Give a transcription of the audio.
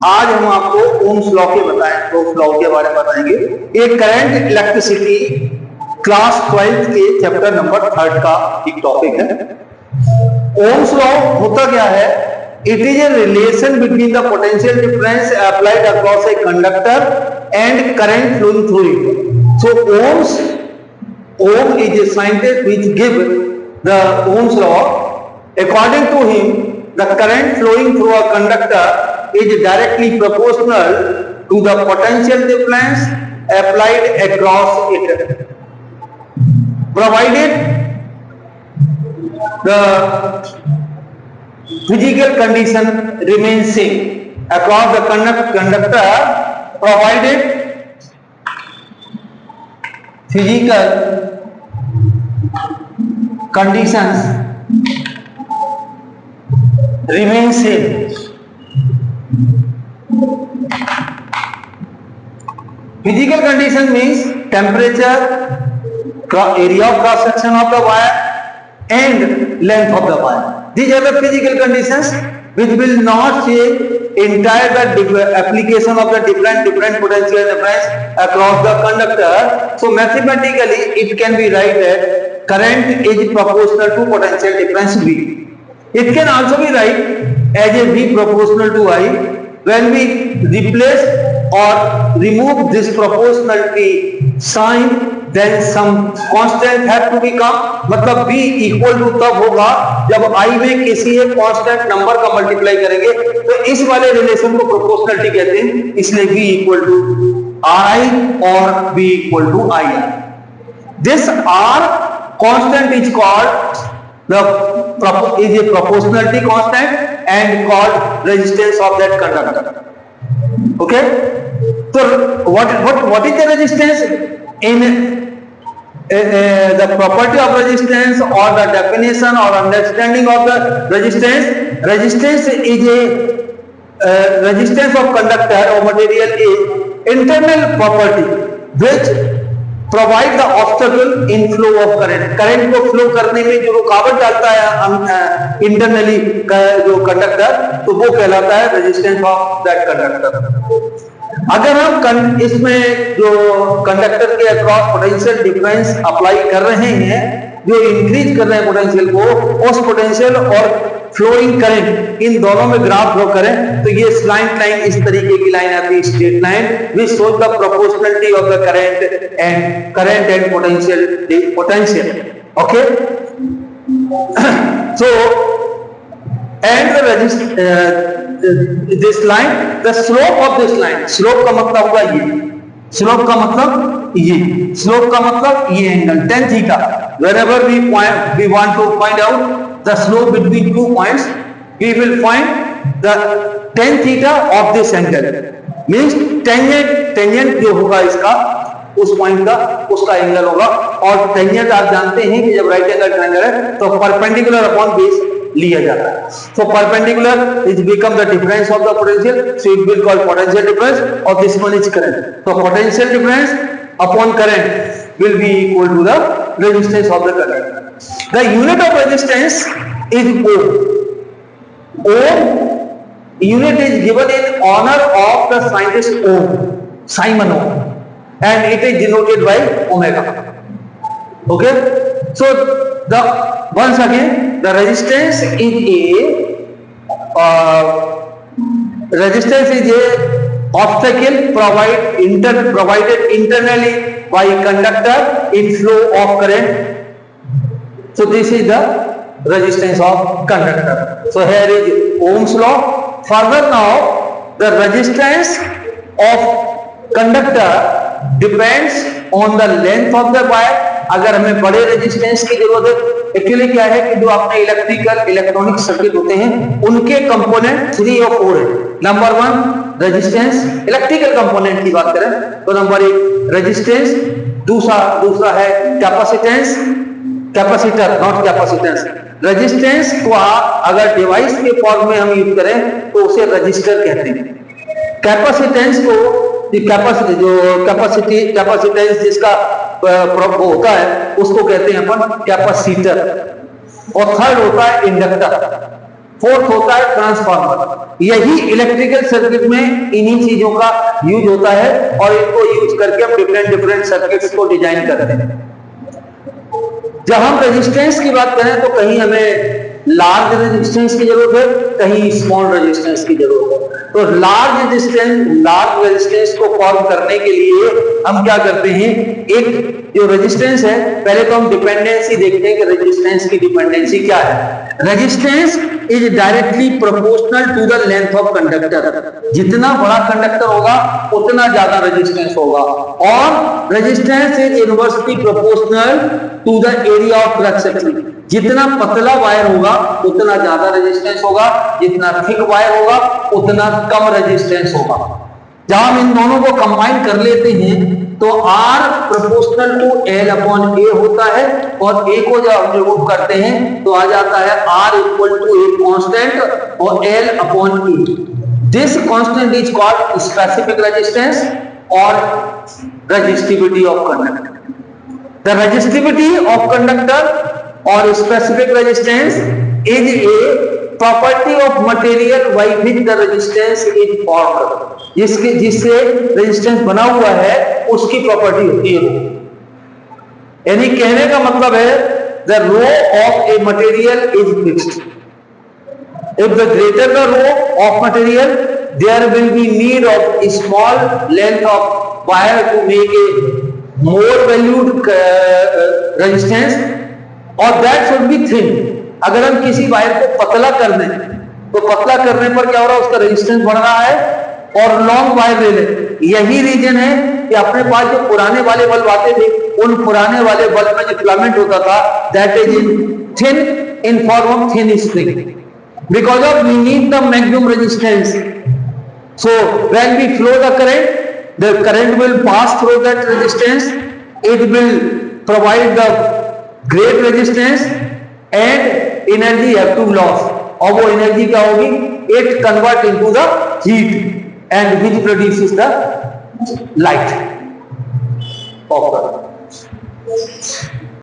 आज हम आपको ओम्स लॉ के बारे में बताएंगे। एक करंट इलेक्ट्रिसिटी क्लास 12 के चैप्टर नंबर 3 का एक टॉपिक है। ओम्स लॉ होता क्या है? It is a relation between the potential difference applied across a conductor and current flowing through it. So Ohm is a scientist which give the Ohm's law. According to him, the current flowing through a conductor is directly proportional to the potential difference applied across it, provided the physical condition remains same across the conductor, provided physical conditions remain same. Physical condition means temperature, area of cross section of the wire and length of the wire. These are the physical conditions which will not change entire the application of the different potential difference across the conductor. So mathematically it can be write that current is proportional to potential difference V. It can also be write as a V proportional to I. When we replace or remove this proportionality sign, then some constant have to become, मतलब V equal to तब होगा जब I में किसी एक constant number का multiply करेंगे, तो इस वाले रिलेशन को प्रोपोर्शनलिटी कहते हैं। इसलिए V इक्वल टू RI और V equal to IR। This R constant is called is a proportionality constant and called resistance of that conductor. Okay, so what is the resistance? In the property of resistance or the definition or understanding of the resistance is a resistance of conductor or material is internal property which provide the obstacle in flow of current को flow करने में जो रुकावट डालता है internally जो conductor, तो वो कहलाता है रेजिस्टेंस ऑफ दैट कंडक्टर। अगर हम इसमें जो कंडक्टर के अक्रॉस पोटेंशियल डिफरेंस अप्लाई कर रहे हैं, जो इंक्रीज कर रहे हैं पोटेंशियल को, उस पोटेंशियल और फ्लोइंग करंट इन दोनों में ग्राफ ड्रॉ करें, तो ये स्लाइंट लाइन इस तरीके की लाइन आती है, straight line which shows the proportionality of the current and potential. Okay, so and this line, the slope of this line, slope का मतलब होगा ये, स्लोप का मतलब ये, स्लोप का मतलब ये angle tan theta. whenever we want to find out the slope between two points, we will find the tan theta of this angle, means tangent जो होगा इसका उस पॉइंट का उसका एंगल होगा। और टेंजेंट आप जानते हैं कि जब राइट एंगल ट्रायंगल है तो परपेंडिकुलर अपॉन बेस लिया जाता है। So perpendicular is become the difference of the potential, so it will call potential difference, or this one is current. So potential difference upon current will be equal to the resistance of the current. The unit of resistance is ohm. Ohm unit is given in honor of the scientist Ohm, Simon Ohm, and it is denoted by omega. Okay, so once again the resistance is a obstacle provided internally by conductor in flow of current. So this is the resistance of conductor. So here is Ohm's law. Further now, the resistance of conductor depends on the length of the wire. अगर हमें बड़े resistance की जरूरत है, actually क्या है कि जो अपने इलेक्ट्रॉनिक सर्किट होते हैं उनके कंपोनेंट 3 और 4 है। नंबर 1 रेजिस्टेंस, इलेक्ट्रिकल कंपोनेंट की बात करें तो नंबर 1 रेजिस्टेंस, दूसरा है capacitance, capacitor not capacitance. Resistance को अगर डिवाइस के फॉर्म में हम यूज करें तो उसे रजिस्टर कहते हैं। कैपेसिटेंस को कैपेसिटेंस जिसका होता है उसको कहते हैं अपन कैपेसिटर। और थर्ड होता है इंडक्टर। फोर्थ होता है ट्रांसफार्मर। यही इलेक्ट्रिकल सर्किट में इन्हीं चीजों का यूज होता है और इनको यूज करके हम डिफरेंट सर्किट्स को डिजाइन करते हैं। जब हम रेजिस्टेंस की बात करें तो कहीं हमें लार्ज रेजिस्टेंस की जरूरत है, कहीं स्मॉल रेजिस्टेंस की जरूरत है। तो लार्ज रेजिस्टेंस को फॉर्म करने के लिए हम क्या करते हैं, एक जो रेजिस्टेंस है, पहले तो हम डिपेंडेंसी देखते हैं कि रेजिस्टेंस की डिपेंडेंसी क्या है। Resistance is directly proportional to the length of conductor. जितना बड़ा कंडक्टर होगा उतना ज्यादा रेजिस्टेंस होगा, और resistance is inversely proportional to the area of cross section. जितना पतला वायर होगा उतना ज्यादा रेजिस्टेंस होगा, जितना थिक वायर होगा उतना कम रेजिस्टेंस होगा। जब हम इन दोनों को कंबाइन कर लेते हैं तो R proportional to L upon A होता है, और A को जब हम रिमूव करते हैं तो आ जाता है R equal to A constant और L upon E। This constant is called specific resistance और resistivity of conductor. The resistivity of conductor और specific resistance is a property of material by which the resistance is formed. जिससे resistance बना हुआ है उसकी property होती है। यानी कहने का मतलब है the rho of a material is fixed. If the greater the rho of material there will be need of a small length of wire to make a more valued resistance, और that should be thin. अगर हम किसी wire को पतला कर दें तो पतला करने पर क्या हो रहा है, उसका रेजिस्टेंस बढ़ रहा है, और लॉन्ग वायर ले लें। यही रीजन है कि अपने पास जो पुराने वाले बल्ब आते थे, उन पुराने वाले बल्ब में जो फिलामेंट होता था that is in thin in form of thin string, because of we need the maximum resistance. So when we flow the current will pass through that resistance, it will provide the great resistance and energy have to loss. और वो energy क्या होगी, it convert into the heat and which produces the light of the